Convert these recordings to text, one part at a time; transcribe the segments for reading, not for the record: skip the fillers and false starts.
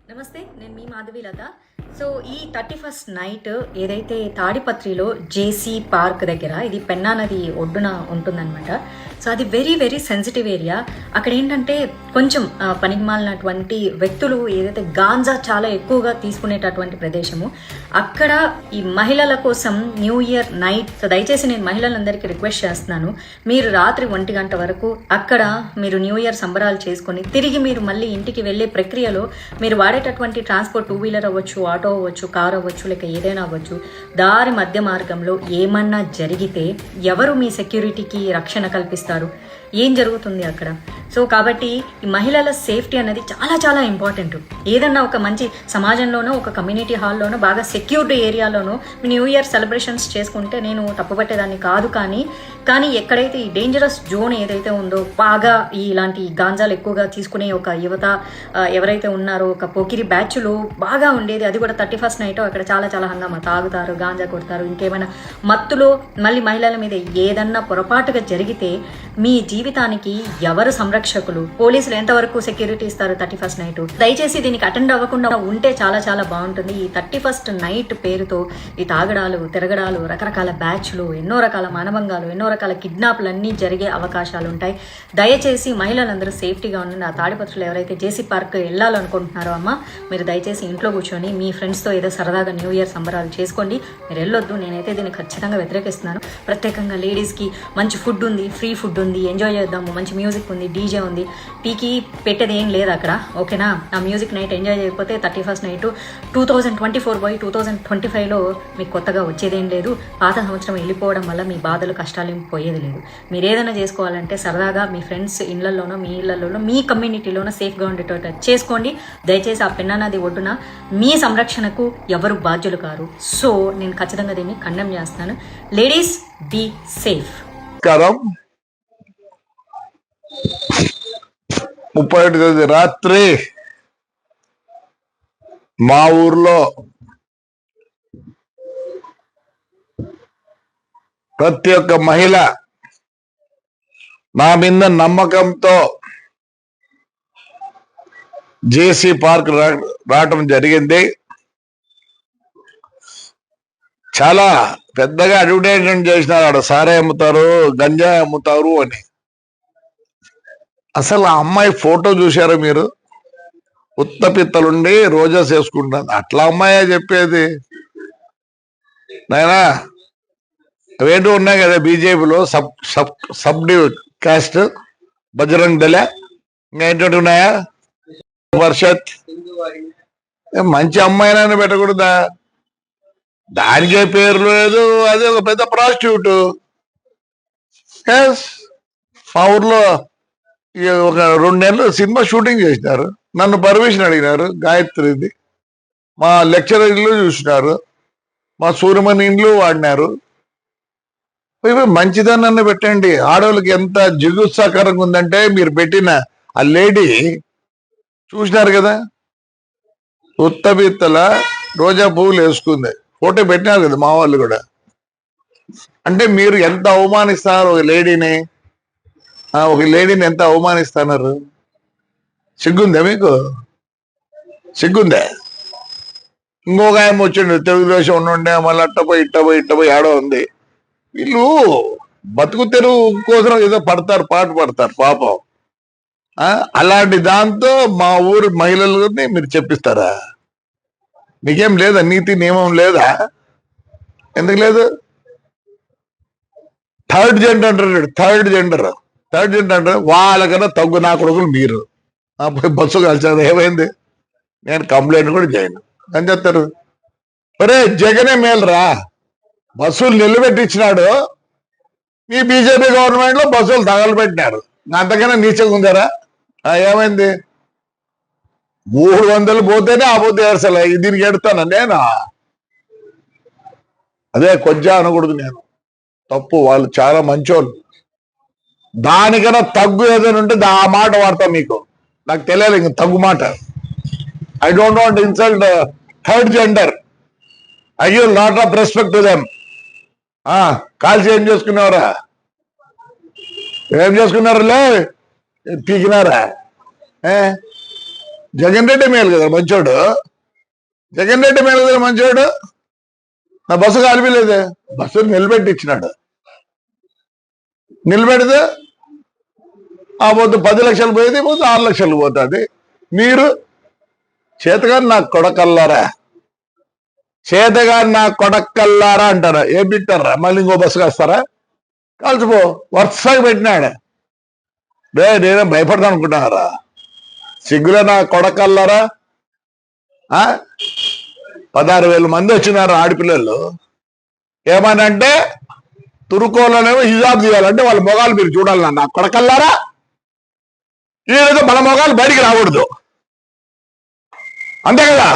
నమస్తే, నేను మీ మాధవీలత. సో ఈ 31st నైట్ ఏదైతే తాడిపత్రిలో జేసీ పార్క్ దగ్గర, ఇది పెన్నా నది ఒడ్డున ఉంటుందన్నమాట. సో అది వెరీ వెరీ సెన్సిటివ్ ఏరియా. అక్కడ ఏంటంటే కొంచెం పనికిమాలినటువంటి వ్యక్తులు ఏదైతే గాంజా చాలా ఎక్కువగా తీసుకునేటటువంటి ప్రదేశము. అక్కడ ఈ మహిళల కోసం న్యూ ఇయర్ నైట్, సో దయచేసి నేను మహిళలందరికీ రిక్వెస్ట్ చేస్తున్నాను, మీరు రాత్రి 1 గంట వరకు అక్కడ మీరు న్యూ ఇయర్ సంబరాలు చేసుకొని తిరిగి మీరు మళ్ళీ ఇంటికి వెళ్ళే ప్రక్రియలో మీరు వాడేటటువంటి ట్రాన్స్పోర్ట్, 2 వీలర్ అవ్వచ్చు, ఆటో అవ్వచ్చు, కార్ అవ్వచ్చు, లేక ఏదైనా అవ్వచ్చు, దారి మధ్య మార్గంలో ఏమన్నా జరిగితే ఎవరు మీ సెక్యూరిటీకి రక్షణ కల్పిస్తారు? ఏం జరుగుతుంది అక్కడ? సో కాబట్టి ఈ మహిళల సేఫ్టీ అనేది చాలా చాలా ఇంపార్టెంట్. ఏదన్నా ఒక మంచి సమాజంలోనో, ఒక కమ్యూనిటీ హాల్లోనో, బాగా సెక్యూర్డ్ ఏరియాలోనో న్యూ ఇయర్ సెలబ్రేషన్స్ చేసుకుంటే నేను తప్పుపట్టేదాన్ని కాదు. కానీ ఎక్కడైతే ఈ డేంజరస్ జోన్ ఏదైతే ఉందో, బాగా ఇలాంటి గాంజాలు ఎక్కువగా తీసుకునే ఒక యువత ఎవరైతే ఉన్నారో, ఒక పోకిరి బ్యాచ్లు బాగా ఉండేది, అది కూడా 31st నైట్ అక్కడ చాలా చాలా హంగామా, తాగుతారు, గాంజా కొడతారు, ఇంకేమైనా మత్తులో మళ్ళీ మహిళల మీద ఏదన్నా పొరపాటుగా జరిగితే మీ జీవితానికి ఎవరు సంరక్షకులు? పోలీసులు ఎంతవరకు సెక్యూరిటీ ఇస్తారు 31st నైట్? దయచేసి దీనికి అటెండ్ అవ్వకుండా ఉంటే చాలా చాలా బాగుంటుంది. ఈ 31st నైట్ పేరుతో ఈ తాగడాలు, తిరగడాలు, రకరకాల బ్యాచ్లు, ఎన్నో రకాల మానభంగాలు, ఎన్నో రకాల కిడ్నాప్లు అన్నీ జరిగే అవకాశాలు ఉంటాయి. దయచేసి మహిళలందరూ సేఫ్టీగా ఉండండి. ఆ తాడిపత్రులు ఎవరైతే జేసీ పార్క్ వెళ్ళాలనుకుంటున్నారో అమ్మ, మీరు దయచేసి ఇంట్లో కూర్చొని మీ ఫ్రెండ్స్తో ఏదో సరదాగా న్యూ ఇయర్ సంబరాలు చేసుకోండి. మీరు వెళ్ళొద్దు. నేనైతే దీన్ని ఖచ్చితంగా వ్యతిరేకిస్తున్నాను. ప్రత్యేకంగా లేడీస్కి మంచి ఫుడ్ ఉంది, ఫ్రీ ఫుడ్ ఉంది, ఎంజాయ్ చేద్దాము, మంచి మ్యూజిక్ ఉంది, డీజే ఉంది, పీకి పెట్టేది ఏం లేదు అక్కడ, ఓకేనా? ఆ మ్యూజిక్ నైట్ ఎంజాయ్ చేయకపోతే 31st నైట్ 2024 పోయి 2025లో మీకు కొత్తగా వచ్చేదేం లేదు. పాత సంవత్సరం వెళ్ళిపోవడం వల్ల మీ బాధలు, కష్టాలు ఏం పోయేది లేదు. మీరు ఏదైనా చేసుకోవాలంటే సరదాగా మీ ఫ్రెండ్స్ ఇళ్లలోనో, మీ ఇళ్లలోనో, మీ కమ్యూనిటీలోనో సేఫ్గా ఉండేటట్టు చేసుకోండి. దయచేసి ఆ పెన్నా నది ఒడ్డున మీ సంరక్షణకు ఎవరు బాధ్యులు కారు. సో నేను ఖచ్చితంగా దీన్ని కండెమ్ చేస్తున్నాను. Ladies, be safe. 31 తేదీ రాత్రి మా ఊర్లో ప్రతి ఒక్క మహిళ నా మీద నమ్మకంతో జేసీ పార్క్ రావటం జరిగింది. చాలా పెద్దగా అడ్వర్టైజ్మెంట్ చేసినారు, ఆడ సారే అమ్ముతారు, గంజాయి అమ్ముతారు అని. అసలు ఆ అమ్మాయి ఫోటో చూశారా మీరు? ఉత్తపిత్తలుండి రోజాస్ వేసుకుంటాను, అట్లా అమ్మాయే చెప్పేది. నాయనా అవేంటో ఉన్నాయి కదా బీజేపీలో, సబ్ కాస్ట్, బజరంగ్ దళ, ఇంకా ఏంటంటే ఉన్నాయా, పరిషత్. మంచి అమ్మాయినైనా పెట్టకూడదా? దానికే పేరు లేదు, అది ఒక పెద్ద ప్రాస్టిట్యూట్. మా ఊర్లో ఒక 2 నెలలు సినిమా షూటింగ్ చేసినారు. నన్ను పర్మిషన్ అడిగినారు. గాయత్రిది మా లెక్చరర్ ఇల్లు చూసినారు, మా సూర్యమణి ఇండ్లు వాడినారు. మంచిదన్న పెట్టండి. ఆడవాళ్ళకి ఎంత జిగుత్సాకరంగా ఉందంటే, మీరు పెట్టిన ఆ లేడీ చూసినారు కదా, ఉత్తబిత్తల రోజా పువ్వులు వేసుకుంది, ఫోటో పెట్టినారు కదా మా వాళ్ళు కూడా. అంటే మీరు ఎంత అవమానిస్తున్నారు ఒక లేడీని, ఎంత అవమానిస్తున్నారు? సిగ్గుందా మీకు? సిగ్గుందా? ఇంకొక ఆయన వచ్చిండు, తెలుగుదేశం ఉండే, మళ్ళీ ఇట్టపోయి ఆడో ఉంది. వీళ్ళు బతుకు తెరువు కోసం ఏదో పాట పడతారు పాపం. అలాంటి దాంతో మా ఊరు మహిళలని మీరు చెప్పిస్తారా? మీకేం లేదా? నీతి నియమం లేదా? ఎందుకు లేదు? థర్డ్ జెండర్ అంటారు. వాళ్ళకన్నా తగ్గు నా కొడుకులు మీరు. పోయి బస్సు కలిసారు, ఏమైంది? నేను కంప్లైంట్ కూడా చేయను అని చెప్తారు. ఒరే జగనే మేలురా, బస్సులు నిలబెట్టించినాడు. ఈ బీజేపీ గవర్నమెంట్ లో బస్సులు తగలబెట్టినారు. అంతకన్నా నీచంగా ఉందారా? ఏమైంది? 300 పోతేనే ఆపోతే అసలు దీనికి ఎడతాను నేను. అదే కొంచెం అనకూడదు, నేను తప్పు. వాళ్ళు చాలా మంచోళ్ళు. దానికన్నా తగ్గు ఏదైనా ఉంటే ఆ మాట వాడతా. మీకు నాకు తెలియాలి ఇంక తగ్గు మాట. I don't want insult third gender. I give lot of respect to them. కాల్చి ఏం చేసుకున్నారా? ఏం చేసుకున్నారులే, పీకినారా? జగన్ రెడ్డి మేలు కదా మంచోడు, జగన్ రెడ్డి మేలు కదా మంచోడు. నా బస్సు కాలిపోలేదే, బస్సు నిలబెట్టి ఇచ్చినాడు. నిలబెడితే ఆ పొద్దు 10 లక్షలు పోయేది, పొద్దు 6 లక్షలు పోతుంది. మీరు చేతగాని నాకు కొడకల్లారా, చేతగాని నాకు కొడకల్లారా అంటారా? ఏం తింటారా? మళ్ళీ ఇంకో బస్సు కాస్తారా? కలిసిపో, వరుసగా పెట్టినాడు. నేనే భయపడతా అనుకుంటున్నారా? సిగ్గులే నా కొడకల్లారా. 16,000 మంది వచ్చినారు ఆడపిల్లలు. ఏమనంటే తురుకోలనేమో హిజాబ్ తీయాలంటే వాళ్ళ మొగాలు మీరు చూడాలి. నా కొడకల్లారా, ఈరోజు మన మొగాలు బయటికి రాకూడదు, అంతే కదా?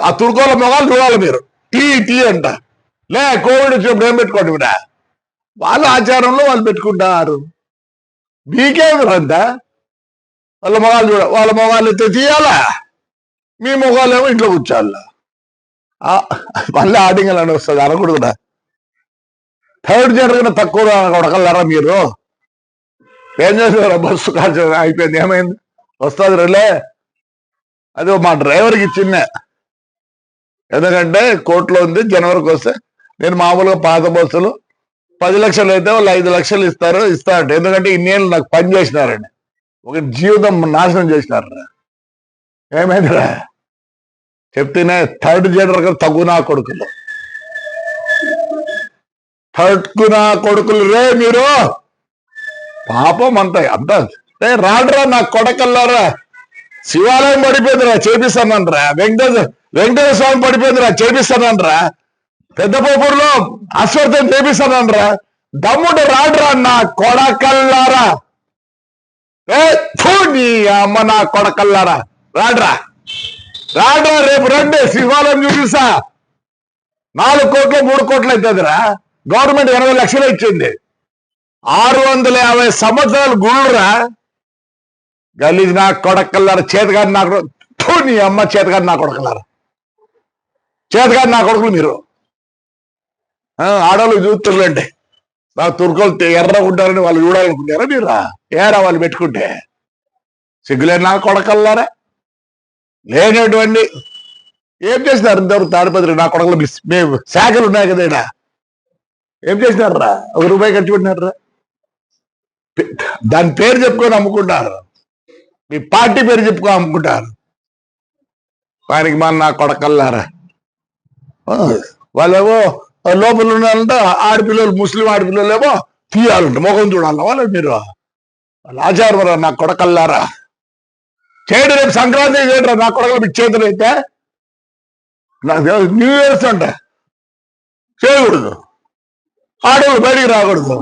ఆ తురుకోల మొగాలు చూడాలి మీరు. టీ అంట. లే కోవిడ్ వచ్చినప్పుడు ఏం పెట్టుకోండి కూడా, వాళ్ళ ఆచారంలో వాళ్ళు పెట్టుకుంటారు. మీకేమిరంతా వాళ్ళ మొగాలు చూడ, వాళ్ళ మొగాలు ఎత్తే తీయాలా, మీ మొగాలేమో ఇంట్లో కూర్చోాలా. మళ్ళీ ఆడింగల్ అని వస్తుంది అనకూడదు. థర్డ్ జనరేషన్ తక్కువ కొడకల్లారా మీరు. ఏం చేస్తారా? బస్సు కాల్చ అయిపోయింది, ఏమైంది? వస్తుంది రేలే. అది మా డ్రైవర్కి ఇచ్చిందే, ఎందుకంటే కోర్టులో ఉంది. జనవరికి వస్తే నేను మామూలుగా పాత బస్సులు 10 లక్షలు అయితే వాళ్ళు 5 లక్షలు ఇస్తారంట. ఎందుకంటే ఇన్నేళ్ళు నాకు పని చేసినారని, ఒక జీవితం నాశనం చేసినారా. ఏమైందిరా చెప్తేనే థర్డ్ జనరేషన్ తగ్గునా కొడుకులు, తట్టుకున్నా కొడుకులు రే మీరు. పాపం అంతా రాడ్రా నా కొడకల్లారా. శివాలయం పడిపోయిందిరా, చేపిస్తానరా. వెంకటేశ్వర స్వామి పడిపోయిందిరా, చేపిస్తానరా. పెద్దపోపూరులో అశ్వర్థం చేపిస్తానరా. దమ్ముడు రాడ్రా నా కొడకల్లారా. నీ అమ్మ నా కొడకల్లారా, రాడ్రా రేపు రండి, శివాలయం చూపిస్తా. 4 కోట్లు 3 కోట్లు అవుతుందిరా. గవర్నమెంట్ 80 లక్షలు ఇచ్చింది. 650 సంవత్సరాలు గుళ్ళురా. గలీజ్ నా కొడకల్లారా, చేతగాని నా నీ అమ్మ చేతగాని నా కొడకల్లారా, చేతగాని నా కొడుకులు మీరు. ఆడవాళ్ళు చూస్తుర్లేండి, నాకు తుర్కోలు ఎర్ర ఉంటారని వాళ్ళు చూడాలనుకుంటారా మీరు? ఏడా వాళ్ళు పెట్టుకుంటే సిగ్గులేని నా కొడకల్లారా. లేనటువంటి ఏం చేసినారు ఇంతవరకు తాడిపత్రి నా కొడకలు? మేము శాఖలు ఉన్నాయి కదా ఇక్కడ, ఏం చేసినారా? 1 రూపాయి ఖర్చు పెట్టినారా? దాని పేరు చెప్పుకొని అమ్ముకుంటారు, మీ పార్టీ పేరు చెప్పుకొని అమ్ముకుంటారు. వానికి మన నా కొడకల్లారా. వాళ్ళేమో లోపల ఉన్నారంటే ఆడపిల్లలు, ముస్లిం ఆడపిల్లలు ఏమో తీయాలంట, ముఖం చూడాలి వాళ్ళు. మీరు వాళ్ళ ఆచారం నా కొడకల్లారా. చేయడు, రేపు సంక్రాంతి చేయడరా నా కొడకలు. మీకు చేతులు అయితే న్యూ ఇయర్స్ అంట చేయకూడదు, ఆడవాళ్ళు బయటికి రాకూడదు.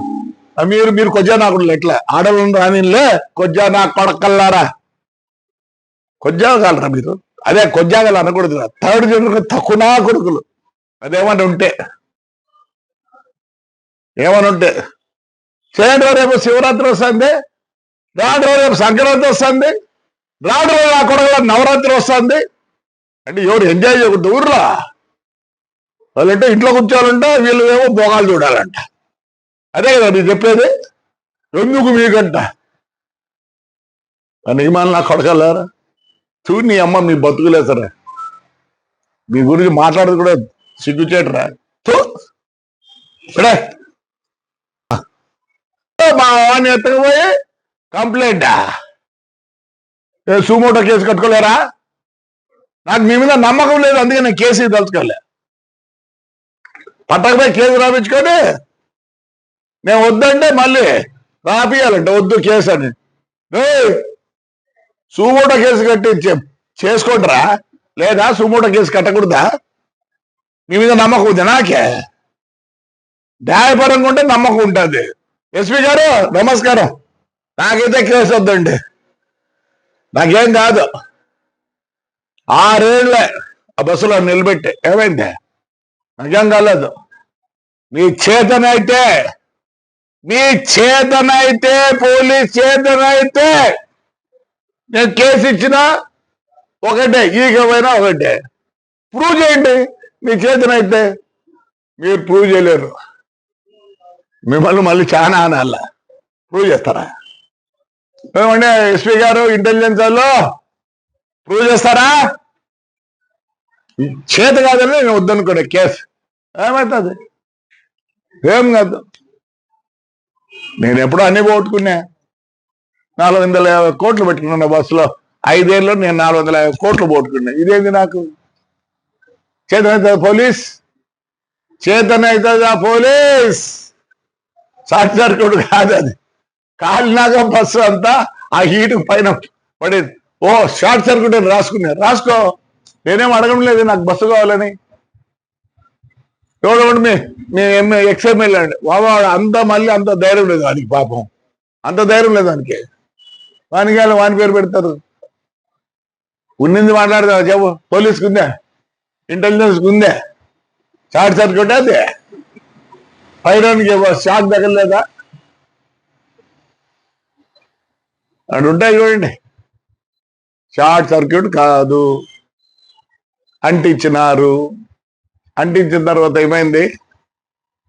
మీరు కొజ్జా నా కొడుకులు ఎట్లా ఆడవాళ్ళని రానిలే, కొజ్జా నా కొడకల్లారా. కొజ్జాగాలరా మీరు? అదే కొజ్జాగాలు అనకూడదు, థర్డ్ జనరేషన్ తక్కువ నా కొడుకులు. అదేమని ఉంటే చేయండి. రేపు శివరాత్రి వస్తుంది, రాడు రేపు సంక్రాంతి వస్తుంది, రాడు నా కొడుకుల నవరాత్రి వస్తుంది. అంటే ఎవరు ఎంజాయ్ చేయకూడదు ఊర్లో? వాళ్ళంటే ఇంట్లో కూర్చోవాలంట, వీళ్ళు ఏమో భోగాలు చూడాలంట. అదే కదా మీరు చెప్పేది. ఎందుకు మీకంట నియమాలు నా కొడకల్లారా. చూడు నీ అమ్మ మీ బతుకులే సరే, మీ గురించి మాట్లాడదు కూడా సిగ్గుచేటరా. మా వాడిని ఎత్తకపోయి కంప్లైంటా? Suo motu case కట్టుకోలేరా? నాకు మీ మీద నమ్మకం లేదు, అందుకే నేను కేసు తలుచుకోలే. పట్టకపోయి కేసు రాపించుకొని నేను వద్దంటే మళ్ళీ రాపియాలంటే వద్దు కేసు అని. సుమోటో కేసు కట్టి చేసుకుంటారా లేదా? Suo motu case కట్టకూడదా? మీ మీద నమ్మకం ఉంది నాకే. న్యాయపరంగా ఉంటే నమ్మకం ఉంటుంది. ఎస్పీ గారు నమస్కారం, నాకైతే కేసు వద్దండి, నాకేం కాదు. 6 ఏళ్ళే ఆ బస్సులో నిలబెట్టి ఏమైంది? నాకేం కాలేదు. మీ చేతనైతే పోలీస్ చేతనైతే నేను కేసు ఇచ్చినా ఒకటే, ఈగమైనా ఒకటే. ప్రూవ్ చేయండి మీ చేతనైతే. మీరు ప్రూవ్ చేయలేరు, మిమ్మల్ని మళ్ళీ చాలా అనాల. ప్రూవ్ చేస్తారా? ఏమంటే ఎస్పీ గారు ఇంటెలిజెన్స్ వాళ్ళు ప్రూవ్ చేస్తారా? చేత కాదని నేను వద్దనుకునే కేసు ఏమవుతుంది? ఏం కాదు. నేను ఎప్పుడో అన్ని పోగొట్టుకున్నా. 450 కోట్లు పెట్టుకున్నా బస్సులో. 5 ఏళ్ళలో నేను 450 కోట్లు పోగొట్టుకున్నా. ఇదేంది నాకు? చేతనవుతుంది పోలీస్, చేతనవుతుందా పోలీస్? షార్ట్ సర్క్యూట్ కాదు అది. కాలినాక బస్సు అంతా ఆ హీట్ పైన పడేది. ఓ షార్ట్ సర్క్యూట్ అని రాసుకో. నేనేం అడగడం లేదు నాకు బస్సు కావాలని. ఎవడు మీ ఎక్స్ఎంఎల్ అండి బాబా, అంత మళ్ళీ అంత ధైర్యం లేదు వానికి. పాపం అంత ధైర్యం లేదు వానికి. వాని పేరు పెడతారు. ఉన్నింది మాట్లాడదా చెప్పు. పోలీస్కి ఉందే, ఇంటెలిజెన్స్కి ఉందే. షార్ట్ సర్క్యూట్ అది పైరానికి షాక్ తగలేదా? అటు ఉంటాయి చూడండి. షార్ట్ సర్క్యూట్ కాదు, అంటించినారు. అంటించిన తర్వాత ఏమైంది?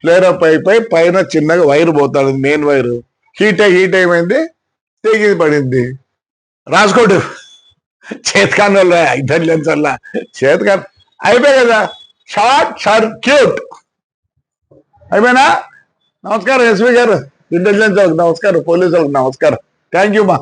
ఫ్లేరప్ అయిపోయి పైన చిన్నగా వైర్ పోతాడు, మెయిన్ వైర్. హీట్ ఏమైంది? తెగి పడింది. రాసుకోడు. చేతకాని వల్ల, ఇంటెలిజెన్స్ వల్ల చేతకాని అయిపోయి కదా. షార్ట్ సర్క్యూట్ అయిపోయినా. నమస్కారం ఎస్పీ గారు, ఇంటెలిజెన్స్ వాళ్ళకి నమస్కారం, పోలీసు వాళ్ళకి నమస్కారం. థ్యాంక్ యూ మా.